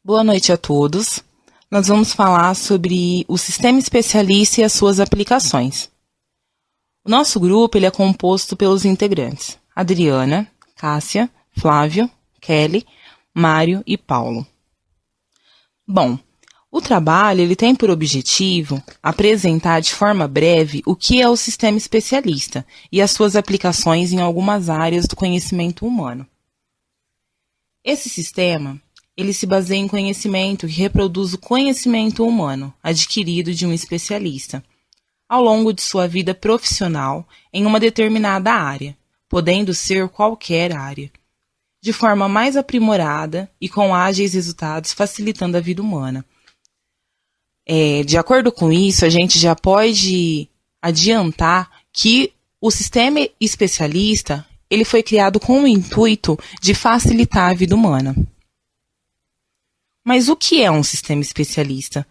Boa noite a todos. Nós vamos falar sobre o sistema especialista e as suas aplicações. O nosso grupo ele é composto pelos integrantes Adriana, Cássia, Flávio, Kelly, Mário e Paulo. Bom, o trabalho ele tem por objetivo apresentar de forma breve o que é o sistema especialista e as suas aplicações em algumas áreas do conhecimento humano. Esse sistema ele se baseia em conhecimento que reproduz o conhecimento humano adquirido de um especialista ao longo de sua vida profissional em uma determinada área, podendo ser qualquer área, de forma mais aprimorada e com ágeis resultados, facilitando a vida humana. De acordo com isso, a gente já pode adiantar que o sistema especialista ele foi criado com o intuito de facilitar a vida humana. Mas o que é um sistema especialista?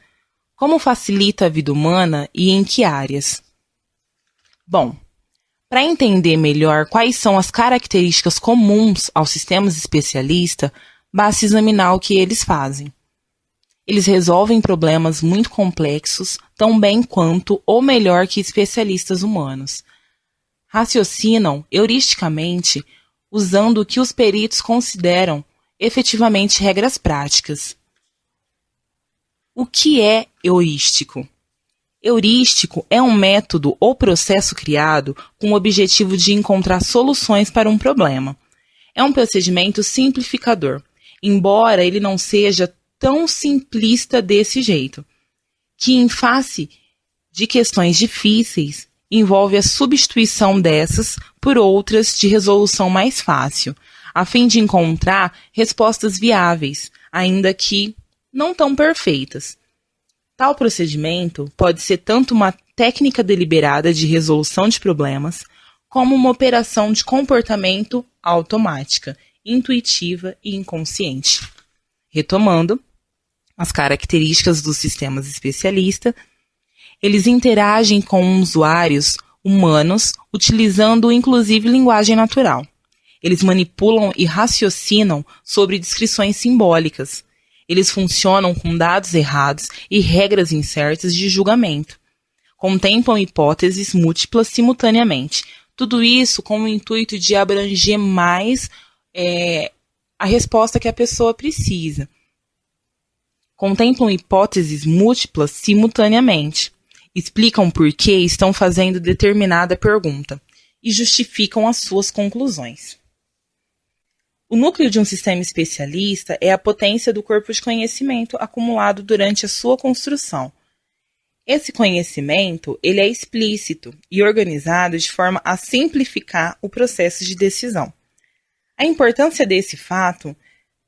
Como facilita a vida humana e em que áreas? Bom, para entender melhor quais são as características comuns aos sistemas especialistas, basta examinar o que eles fazem. Eles resolvem problemas muito complexos, tão bem quanto ou melhor que especialistas humanos. Raciocinam heuristicamente, usando o que os peritos consideram efetivamente regras práticas. O que é heurístico? Heurístico é um método ou processo criado com o objetivo de encontrar soluções para um problema. É um procedimento simplificador, embora ele não seja tão simplista desse jeito, que em face de questões difíceis envolve a substituição dessas por outras de resolução mais fácil, a fim de encontrar respostas viáveis, ainda que não tão perfeitas. Tal procedimento pode ser tanto uma técnica deliberada de resolução de problemas, como uma operação de comportamento automática, intuitiva e inconsciente. Retomando, as características dos sistemas especialistas, eles interagem com usuários humanos, utilizando inclusive linguagem natural. Eles manipulam e raciocinam sobre descrições simbólicas. Eles funcionam com dados errados e regras incertas de julgamento. Contemplam hipóteses múltiplas simultaneamente. Tudo isso com o intuito de abranger mais a resposta que a pessoa precisa. Contemplam hipóteses múltiplas simultaneamente. Explicam por que estão fazendo determinada pergunta e justificam as suas conclusões. O núcleo de um sistema especialista é a potência do corpo de conhecimento acumulado durante a sua construção. Esse conhecimento ele é explícito e organizado de forma a simplificar o processo de decisão. A importância desse fato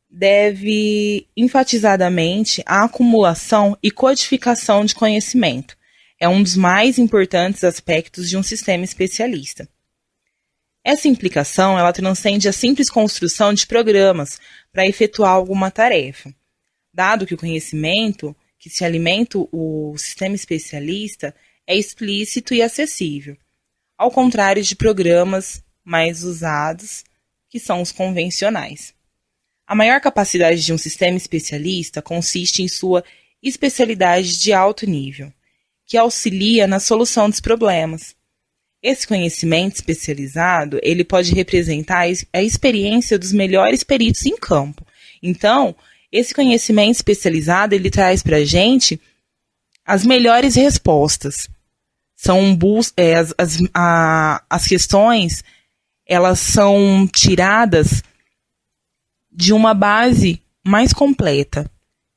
deve enfatizadamente à acumulação e codificação de conhecimento. É um dos mais importantes aspectos de um sistema especialista. Essa implicação ela transcende a simples construção de programas para efetuar alguma tarefa. Dado que o conhecimento que se alimenta o sistema especialista é explícito e acessível, ao contrário de programas mais usados, que são os convencionais. A maior capacidade de um sistema especialista consiste em sua especialidade de alto nível, que auxilia na solução dos problemas. Esse conhecimento especializado, ele pode representar a experiência dos melhores peritos em campo. Então, esse conhecimento especializado, ele traz para a gente as melhores respostas. As questões, elas são tiradas de uma base mais completa,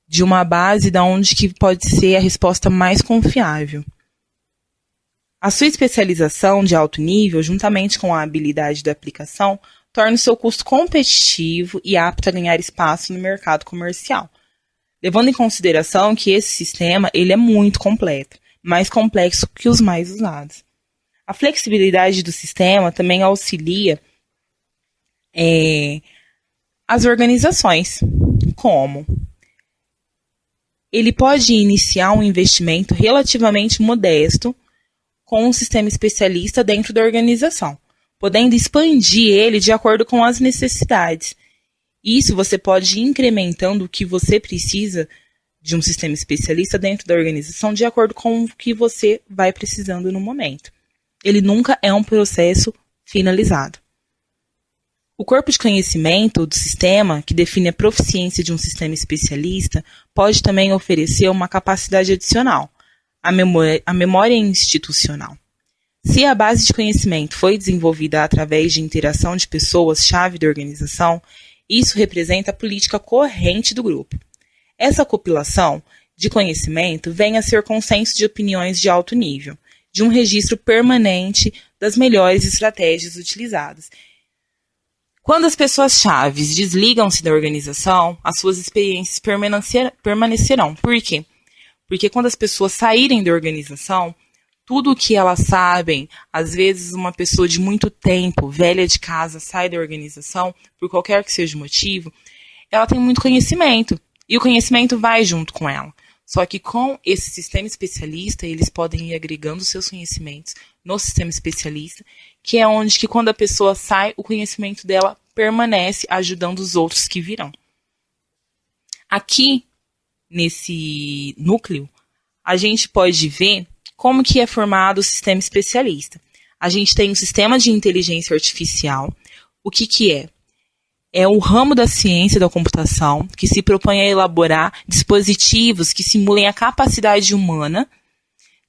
de uma base da onde que pode ser a resposta mais confiável. A sua especialização de alto nível, juntamente com a habilidade da aplicação, torna o seu custo competitivo e apto a ganhar espaço no mercado comercial. Levando em consideração que esse sistema ele é muito completo, mais complexo que os mais usados. A flexibilidade do sistema também auxilia as organizações. Como? Ele pode iniciar um investimento relativamente modesto com um sistema especialista dentro da organização, podendo expandir ele de acordo com as necessidades Isso você pode ir incrementando o que você precisa de um sistema especialista dentro da organização de acordo com o que você vai precisando no momento. Ele nunca é um processo finalizado. O corpo de conhecimento do sistema, que define a proficiência de um sistema especialista, pode também oferecer uma capacidade adicional, a memória institucional. Se a base de conhecimento foi desenvolvida através de interação de pessoas-chave da organização, isso representa a política corrente do grupo. Essa compilação de conhecimento vem a ser consenso de opiniões de alto nível, de um registro permanente das melhores estratégias utilizadas. Quando as pessoas-chave desligam-se da organização, as suas experiências permanecerão. Por quê? Porque quando as pessoas saírem da organização, tudo o que elas sabem, às vezes uma pessoa de muito tempo, velha de casa, sai da organização, por qualquer que seja o motivo, ela tem muito conhecimento, e o conhecimento vai junto com ela. Só que com esse sistema especialista, eles podem ir agregando seus conhecimentos no sistema especialista, que é onde que quando a pessoa sai, o conhecimento dela permanece, ajudando os outros que virão. Aqui, nesse núcleo, a gente pode ver como que é formado o sistema especialista. A gente tem um sistema de inteligência artificial. O que é? É o ramo da ciência da computação que se propõe a elaborar dispositivos que simulem a capacidade humana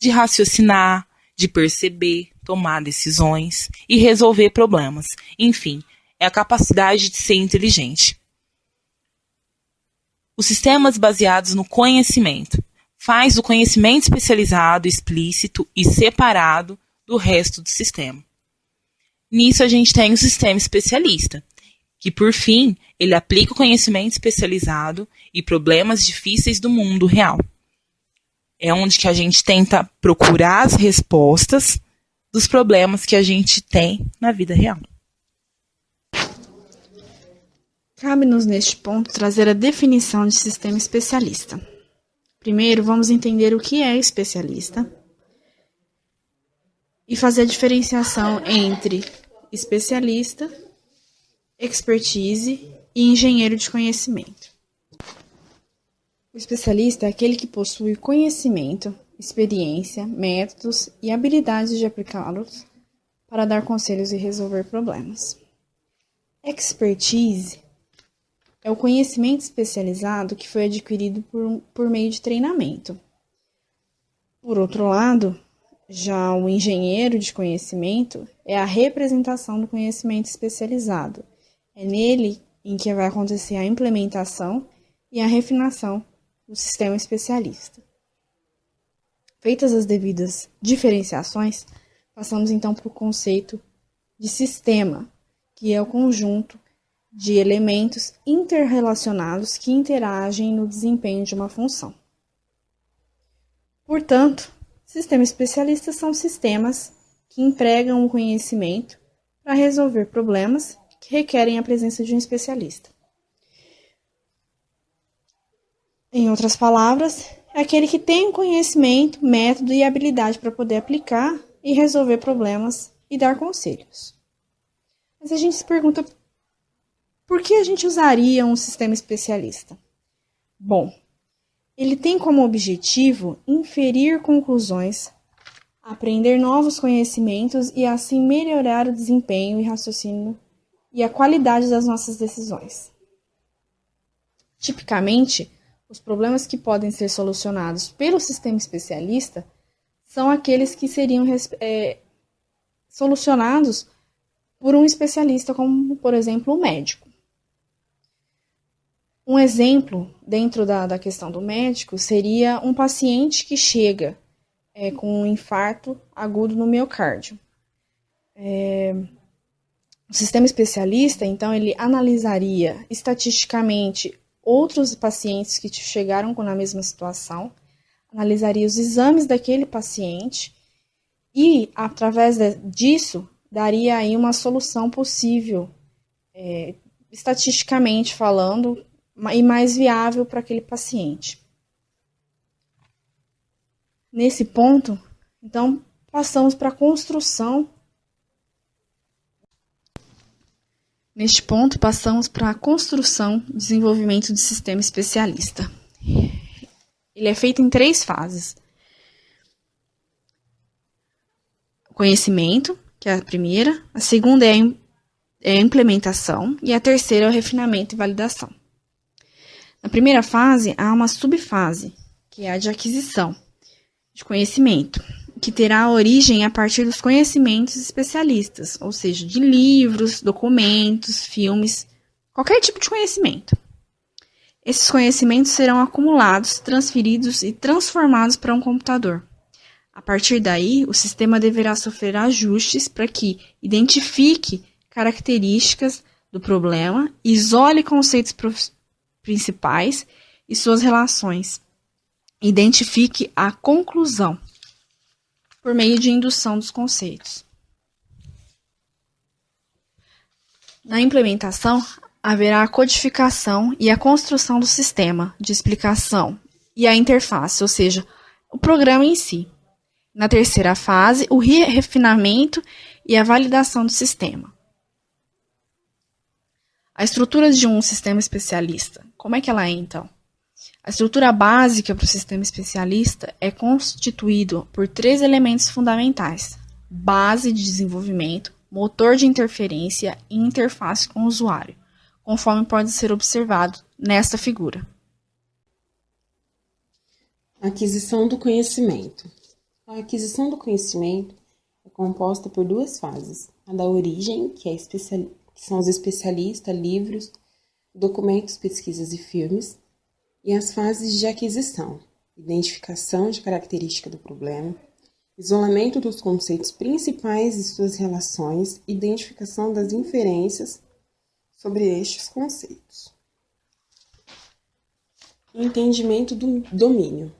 de raciocinar, de perceber, tomar decisões e resolver problemas. Enfim, é a capacidade de ser inteligente. Os sistemas baseados no conhecimento faz o conhecimento especializado, explícito e separado do resto do sistema. Nisso a gente tem o sistema especialista, que por fim, ele aplica o conhecimento especializado e problemas difíceis do mundo real. É onde que a gente tenta procurar as respostas dos problemas que a gente tem na vida real. Cabe-nos neste ponto trazer a definição de sistema especialista. Primeiro, vamos entender o que é especialista e fazer a diferenciação entre especialista, expertise e engenheiro de conhecimento. O especialista é aquele que possui conhecimento, experiência, métodos e habilidades de aplicá-los para dar conselhos e resolver problemas. Expertise é o conhecimento especializado que foi adquirido por meio de treinamento. Por outro lado, já o engenheiro de conhecimento é a representação do conhecimento especializado. É nele em que vai acontecer a implementação e a refinação do sistema especialista. Feitas as devidas diferenciações, passamos então para o conceito de sistema, que é o conjunto de elementos interrelacionados que interagem no desempenho de uma função. Portanto, sistemas especialistas são sistemas que empregam o conhecimento para resolver problemas que requerem a presença de um especialista. Em outras palavras, é aquele que tem o conhecimento, método e habilidade para poder aplicar e resolver problemas e dar conselhos. Mas a gente se pergunta, por que a gente usaria um sistema especialista? Bom, ele tem como objetivo inferir conclusões, aprender novos conhecimentos e assim melhorar o desempenho e raciocínio e a qualidade das nossas decisões. Tipicamente, os problemas que podem ser solucionados pelo sistema especialista são aqueles que seriam solucionados por um especialista, como, por exemplo, o médico. Um exemplo dentro da questão do médico seria um paciente que chega com um infarto agudo no miocárdio. O sistema especialista, então, ele analisaria estatisticamente outros pacientes que chegaram na mesma situação, analisaria os exames daquele paciente e, através disso, daria aí uma solução possível, estatisticamente falando, e mais viável para aquele paciente. Nesse ponto, então, passamos para a construção Neste ponto, passamos para a construção e desenvolvimento do sistema especialista. Ele é feito em 3 fases. O conhecimento, que é a primeira, a segunda é a implementação e a terceira é o refinamento e validação. Na primeira fase, há uma subfase, que é a de aquisição de conhecimento, que terá origem a partir dos conhecimentos especialistas, ou seja, de livros, documentos, filmes, qualquer tipo de conhecimento. Esses conhecimentos serão acumulados, transferidos e transformados para um computador. A partir daí, o sistema deverá sofrer ajustes para que identifique características do problema, isole conceitos principais e suas relações, identifique a conclusão por meio de indução dos conceitos. Na implementação, haverá a codificação e a construção do sistema de explicação e a interface, ou seja, o programa em si. Na terceira fase, o refinamento e a validação do sistema. A estrutura de um sistema especialista, como é que ela é então? A estrutura básica para o sistema especialista é constituído por 3 elementos fundamentais: base de desenvolvimento, motor de interferência e interface com o usuário, conforme pode ser observado nesta figura. Aquisição do conhecimento. A aquisição do conhecimento é composta por 2 fases: a da origem, que são os especialistas, livros, documentos, pesquisas e filmes, e as fases de aquisição: identificação de característica do problema, isolamento dos conceitos principais e suas relações, identificação das inferências sobre estes conceitos. Entendimento do domínio.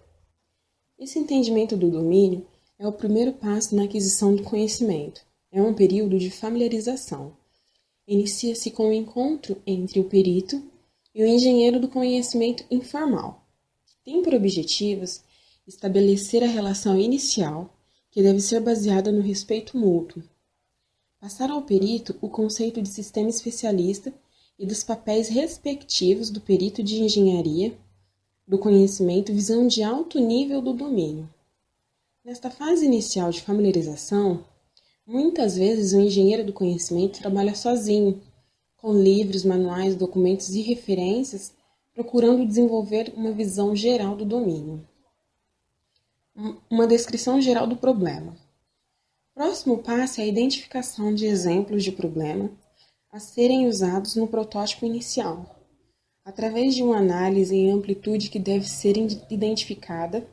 Esse entendimento do domínio é o primeiro passo na aquisição do conhecimento. É um período de familiarização. Inicia-se com o encontro entre o perito e o engenheiro do conhecimento informal, que tem por objetivos estabelecer a relação inicial, que deve ser baseada no respeito mútuo. Passar ao perito o conceito de sistema especialista e dos papéis respectivos do perito de engenharia do conhecimento, visão de alto nível do domínio. Nesta fase inicial de familiarização, muitas vezes o engenheiro do conhecimento trabalha sozinho, com livros, manuais, documentos e referências, procurando desenvolver uma visão geral do domínio. Uma descrição geral do problema. Próximo passo é a identificação de exemplos de problema a serem usados no protótipo inicial, através de uma análise em amplitude que deve ser identificada,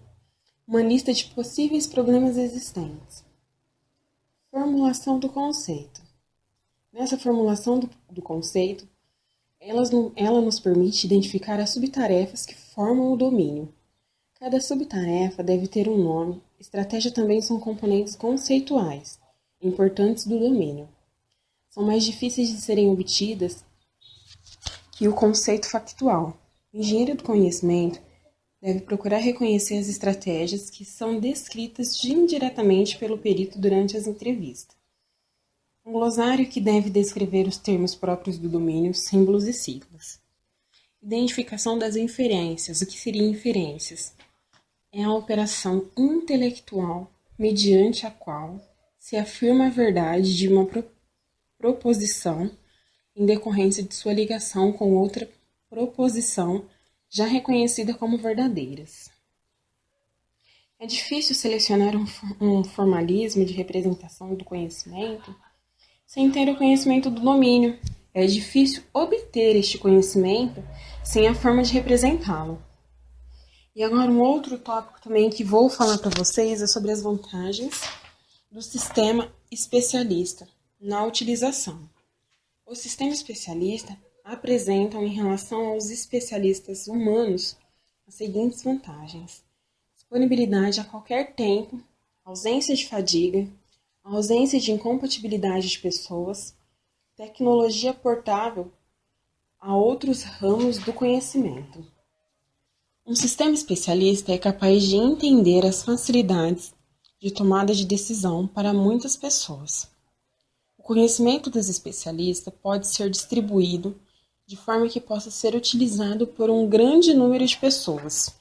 uma lista de possíveis problemas existentes. Formulação do conceito. Nessa formulação do conceito, ela nos permite identificar as subtarefas que formam o domínio. Cada subtarefa deve ter um nome. Estratégia também são componentes conceituais, importantes do domínio. São mais difíceis de serem obtidas que o conceito factual. O engenheiro do conhecimento deve procurar reconhecer as estratégias que são descritas indiretamente pelo perito durante as entrevistas. Um glossário que deve descrever os termos próprios do domínio, símbolos e siglas. Identificação das inferências. O que seriam inferências? É a operação intelectual mediante a qual se afirma a verdade de uma proposição em decorrência de sua ligação com outra proposição já reconhecida como verdadeiras. É difícil selecionar um formalismo de representação do conhecimento sem ter o conhecimento do domínio. É difícil obter este conhecimento sem a forma de representá-lo. E agora um outro tópico também que vou falar para vocês é sobre as vantagens do sistema especialista na utilização. O sistema especialista apresenta, em relação aos especialistas humanos, as seguintes vantagens: disponibilidade a qualquer tempo, ausência de fadiga, ausência de incompatibilidade de pessoas, tecnologia portável a outros ramos do conhecimento. Um sistema especialista é capaz de entender as facilidades de tomada de decisão para muitas pessoas. O conhecimento dos especialistas pode ser distribuído de forma que possa ser utilizado por um grande número de pessoas.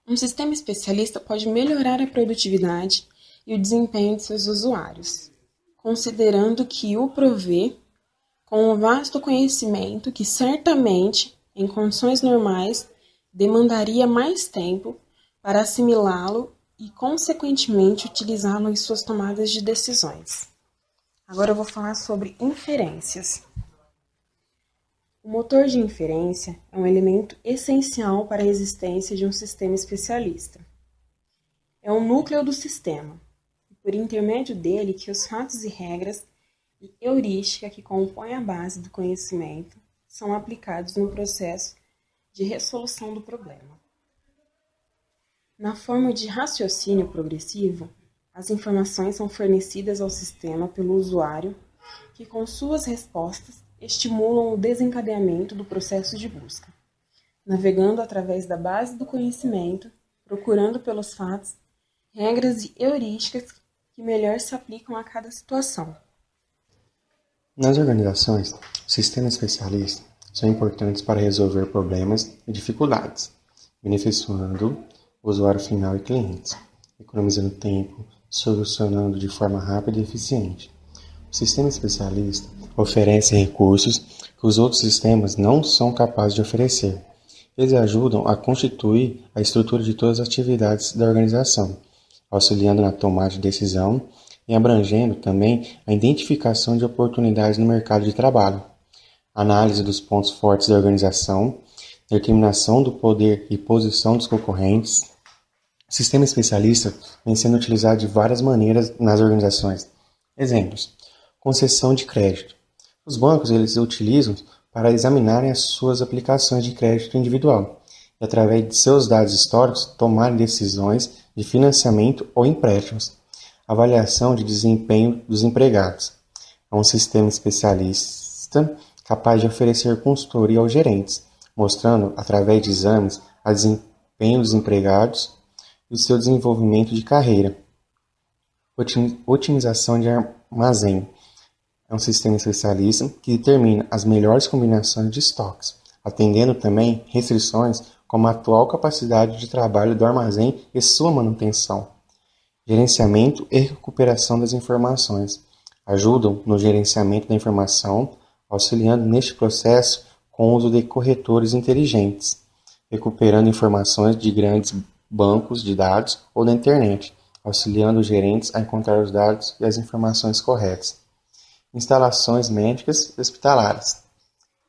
Um sistema especialista pode melhorar a produtividade e o desempenho de seus usuários, considerando que o provê com um vasto conhecimento que certamente, em condições normais, demandaria mais tempo para assimilá-lo e, consequentemente, utilizá-lo em suas tomadas de decisões. Agora eu vou falar sobre inferências. O motor de inferência é um elemento essencial para a existência de um sistema especialista. É o núcleo do sistema, e por intermédio dele que os fatos e regras e heurística que compõem a base do conhecimento são aplicados no processo de resolução do problema. Na forma de raciocínio progressivo, as informações são fornecidas ao sistema pelo usuário, que com suas respostas estimulam o desencadeamento do processo de busca, navegando através da base do conhecimento, procurando pelos fatos, regras e heurísticas que melhor se aplicam a cada situação. Nas organizações, os sistemas especialistas são importantes para resolver problemas e dificuldades, beneficiando o usuário final e clientes, economizando tempo, solucionando de forma rápida e eficiente. O sistema especialista oferece recursos que os outros sistemas não são capazes de oferecer. Eles ajudam a constituir a estrutura de todas as atividades da organização, auxiliando na tomada de decisão e abrangendo também a identificação de oportunidades no mercado de trabalho, análise dos pontos fortes da organização, determinação do poder e posição dos concorrentes. O sistema especialista vem sendo utilizado de várias maneiras nas organizações. Exemplos: concessão de crédito. Os bancos eles utilizam para examinarem as suas aplicações de crédito individual e, através de seus dados históricos, tomarem decisões de financiamento ou empréstimos. Avaliação de desempenho dos empregados. É um sistema especialista capaz de oferecer consultoria aos gerentes, mostrando, através de exames, o desempenho dos empregados e o seu desenvolvimento de carreira. Otimização de armazém. É um sistema especialista que determina as melhores combinações de estoques, atendendo também restrições como a atual capacidade de trabalho do armazém e sua manutenção. Gerenciamento e recuperação das informações. Ajudam no gerenciamento da informação, auxiliando neste processo com o uso de corretores inteligentes, recuperando informações de grandes bancos de dados ou da internet, auxiliando os gerentes a encontrar os dados e as informações corretas. Instalações médicas e hospitalares.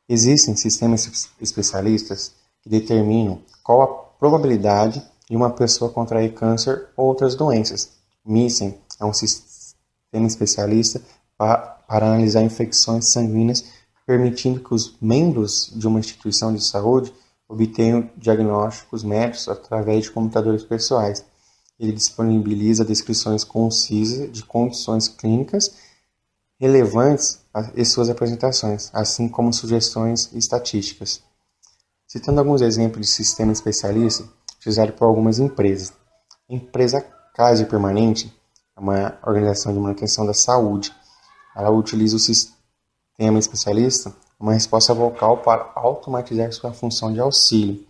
Existem sistemas especialistas que determinam qual a probabilidade de uma pessoa contrair câncer ou outras doenças. MISEM é um sistema especialista para analisar infecções sanguíneas, permitindo que os membros de uma instituição de saúde obtenham diagnósticos médicos através de computadores pessoais. Ele disponibiliza descrições concisas de condições clínicas relevantes e suas apresentações, assim como sugestões e estatísticas. Citando alguns exemplos de sistema especialista utilizado por algumas empresas. A empresa Kaiser Permanente é uma organização de manutenção da saúde. Ela utiliza o sistema especialista uma resposta vocal para automatizar sua função de auxílio.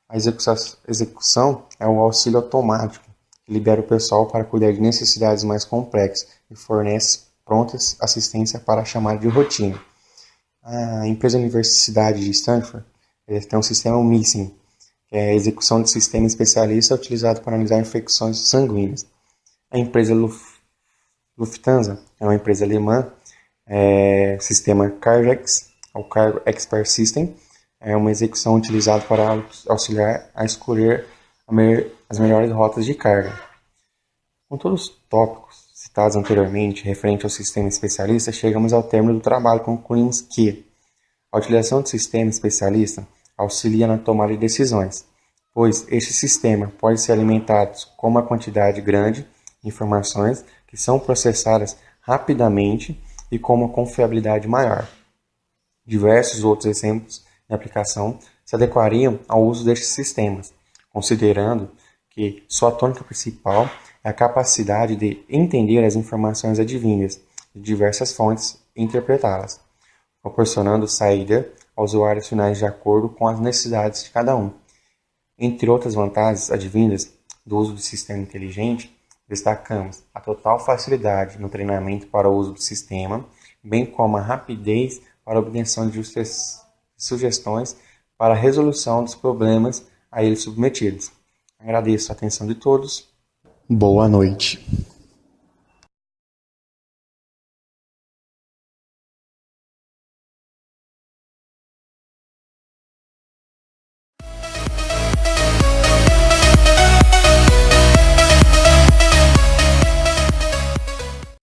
A execução é o auxílio automático, que libera o pessoal para cuidar de necessidades mais complexas e fornece pronta assistência para a chamada de rotina. A empresa Universidade de Stanford tem um sistema MISEM, que é a execução de sistema especialista utilizado para analisar infecções sanguíneas. A empresa Lufthansa é uma empresa alemã, sistema Cargex, o Cargo Expert System, é uma execução utilizada para auxiliar a escolher as melhores rotas de carga. Com todos os tópicos citados anteriormente referente ao sistema especialista, chegamos ao término do trabalho. Concluímos que a utilização do sistema especialista auxilia na tomada de decisões, pois este sistema pode ser alimentado com uma quantidade grande de informações que são processadas rapidamente e com uma confiabilidade maior. Diversos outros exemplos de aplicação se adequariam ao uso destes sistemas, considerando que sua tônica principal é a capacidade de entender as informações advindas de diversas fontes e interpretá-las, proporcionando saída aos usuários finais de acordo com as necessidades de cada um. Entre outras vantagens advindas do uso do sistema inteligente, destacamos a total facilidade no treinamento para o uso do sistema, bem como a rapidez para a obtenção de sugestões para a resolução dos problemas a ele submetidos. Agradeço a atenção de todos. Boa noite.